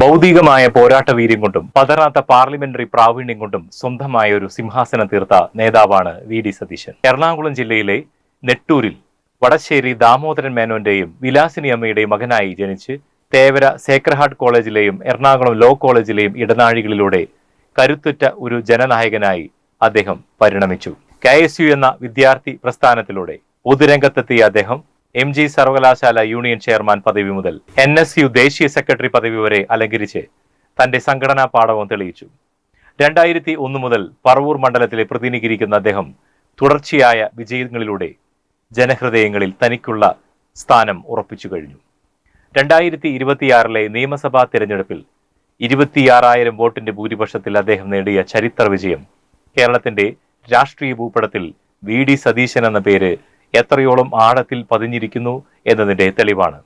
ഭൗതികമായ പോരാട്ട വീര്യം കൊണ്ടും പതറാത്ത പാർലമെന്ററി പ്രാവീണ്യം കൊണ്ടും സ്വന്തമായ ഒരു സിംഹാസനം തീർത്ത നേതാവാണ് വി.ഡി. സതീശൻ. എറണാകുളം ജില്ലയിലെ നെട്ടൂരിൽ വടശ്ശേരി ദാമോദരൻ മേനോന്റെയും വിലാസിനി അമ്മയുടെയും മകനായി ജനിച്ച് തേവര സേക്രഡ് ഹാർട്ട് കോളേജിലെയും എറണാകുളം ലോ കോളേജിലെയും ഇടനാഴികളിലൂടെ കരുത്തുറ്റ ഒരു ജനനായകനായി അദ്ദേഹം പരിണമിച്ചു. KSU എന്ന വിദ്യാർത്ഥി പ്രസ്ഥാനത്തിലൂടെ പൊതുരംഗത്തെത്തിയ അദ്ദേഹം MG സർവകലാശാല യൂണിയൻ ചെയർമാൻ പദവി മുതൽ NSU ദേശീയ സെക്രട്ടറി പദവി വരെ അലങ്കരിച്ച് തന്റെ സംഘടനാ പാടവം തെളിയിച്ചു. 2001 മുതൽ പറവൂർ മണ്ഡലത്തിലെ പ്രതിനിധീകരിക്കുന്ന അദ്ദേഹം തുടർച്ചയായ വിജയങ്ങളിലൂടെ ജനഹൃദയങ്ങളിൽ തനിക്കുള്ള സ്ഥാനം ഉറപ്പിച്ചു കഴിഞ്ഞു. 2026 നിയമസഭാ തിരഞ്ഞെടുപ്പിൽ 26,000 വോട്ടിന്റെ ഭൂരിപക്ഷത്തിൽ അദ്ദേഹം നേടിയ ചരിത്ര വിജയം കേരളത്തിന്റെ രാഷ്ട്രീയ ഭൂപടത്തിൽ വി.ഡി. സതീശൻ എന്ന പേര് എത്രയോളം ആഴത്തിൽ പതിഞ്ഞിരിക്കുന്നു എന്നതിന്റെ തെളിവാണ്.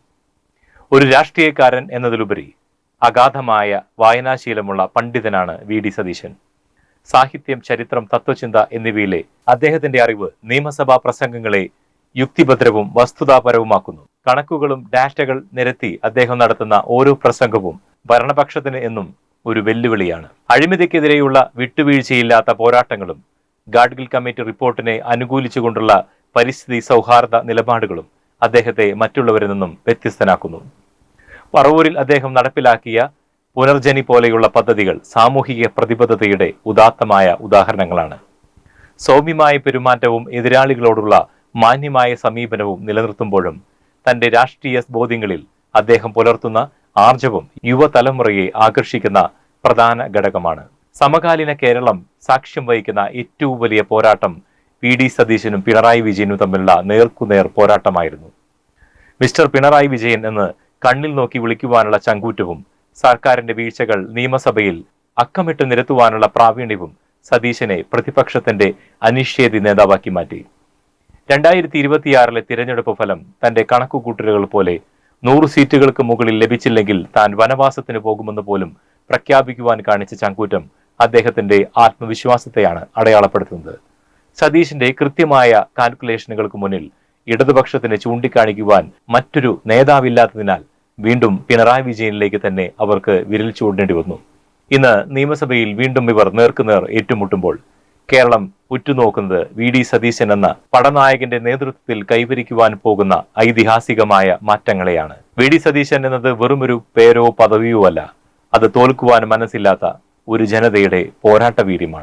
ഒരു രാഷ്ട്രീയക്കാരൻ എന്നതിലുപരി അഗാധമായ വായനാശീലമുള്ള പണ്ഡിതനാണ് വി.ഡി. സതീശൻ. സാഹിത്യം, ചരിത്രം, തത്വചിന്ത എന്നിവയിലെ അദ്ദേഹത്തിന്റെ അറിവ് നിയമസഭാ പ്രസംഗങ്ങളെ യുക്തിഭദ്രവും വസ്തുതാപരവുമാക്കുന്നു. കണക്കുകളും ഡാറ്റകൾ നിരത്തി അദ്ദേഹം നടത്തുന്ന ഓരോ പ്രസംഗവും ഭരണപക്ഷത്തിന് എന്നും ഒരു വെല്ലുവിളിയാണ്. അഴിമതിക്കെതിരെയുള്ള വിട്ടുവീഴ്ചയില്ലാത്ത പോരാട്ടങ്ങളും ഗാഡ്ഗിൽ കമ്മിറ്റി റിപ്പോർട്ടിനെ അനുകൂലിച്ചുകൊണ്ടുള്ള പരിസ്ഥിതി സൗഹാർദ്ദ നിലപാടുകളും അദ്ദേഹത്തെ മറ്റുള്ളവരിൽ നിന്നും വ്യത്യസ്തനാക്കുന്നു. പറവൂരിൽ അദ്ദേഹം നടപ്പിലാക്കിയ പുനർജനി പോലെയുള്ള പദ്ധതികൾ സാമൂഹിക പ്രതിബദ്ധതയുടെ ഉദാത്തമായ ഉദാഹരണങ്ങളാണ്. സൗമ്യമായ പെരുമാറ്റവും എതിരാളികളോടുള്ള മാന്യമായ സമീപനവും നിലനിർത്തുമ്പോഴും തന്റെ രാഷ്ട്രീയ ബോധ്യങ്ങളിൽ അദ്ദേഹം പുലർത്തുന്ന ആർജവം യുവതലമുറയെ ആകർഷിക്കുന്ന പ്രധാന ഘടകമാണ്. സമകാലീന കേരളം സാക്ഷ്യം വഹിക്കുന്ന ഏറ്റവും വലിയ പോരാട്ടം വി.ഡി. സതീശനും പിണറായി വിജയനും തമ്മിലുള്ള നേർക്കുനേർ പോരാട്ടമായിരുന്നു. മിസ്റ്റർ പിണറായി വിജയൻ എന്ന് കണ്ണിൽ നോക്കി വിളിക്കുവാനുള്ള ചങ്കൂറ്റവും സർക്കാരിന്റെ വീഴ്ചകൾ നിയമസഭയിൽ അക്കമിട്ട് നിരത്തുവാനുള്ള പ്രാവീണ്യവും സതീശനെ പ്രതിപക്ഷത്തിന്റെ അനിഷേധ്യ നേതാവാക്കി മാറ്റി. 2026 തിരഞ്ഞെടുപ്പ് ഫലം തന്റെ കണക്കുകൂട്ടലുകൾ പോലെ 100 സീറ്റുകൾക്ക് മുകളിൽ ലഭിച്ചില്ലെങ്കിൽ താൻ വനവാസത്തിന് പോകുമെന്ന് പോലും പ്രഖ്യാപിക്കുവാൻ കാണിച്ച ചങ്കൂറ്റം അദ്ദേഹത്തിന്റെ ആത്മവിശ്വാസത്തെയാണ് അടയാളപ്പെടുത്തുന്നത്. സതീശന്റെ കൃത്യമായ കാൽക്കുലേഷനുകൾക്ക് മുന്നിൽ ഇടതുപക്ഷത്തിന് ചൂണ്ടിക്കാണിക്കുവാൻ മറ്റൊരു നേതാവില്ലാത്തതിനാൽ വീണ്ടും പിണറായി വിജയനിലേക്ക് തന്നെ അവർക്ക് വിരൽ ചൂടേണ്ടി വന്നു. ഇന്ന് നിയമസഭയിൽ വീണ്ടും ഇവർ നേർക്കുനേർ ഏറ്റുമുട്ടുമ്പോൾ കേരളം ഉറ്റുനോക്കുന്നത് വി.ഡി. സതീശൻ എന്ന പടനായകന്റെ നേതൃത്വത്തിൽ കൈവരിക്കുവാൻ പോകുന്ന ഐതിഹാസികമായ മാറ്റങ്ങളെയാണ്. വി.ഡി. സതീശൻ എന്നത് വെറുമൊരു പേരോ പദവിയോ അല്ല, അത് തോൽക്കുവാൻ മനസ്സില്ലാത്ത ഒരു ജനതയുടെ പോരാട്ട വീര്യമാണ്.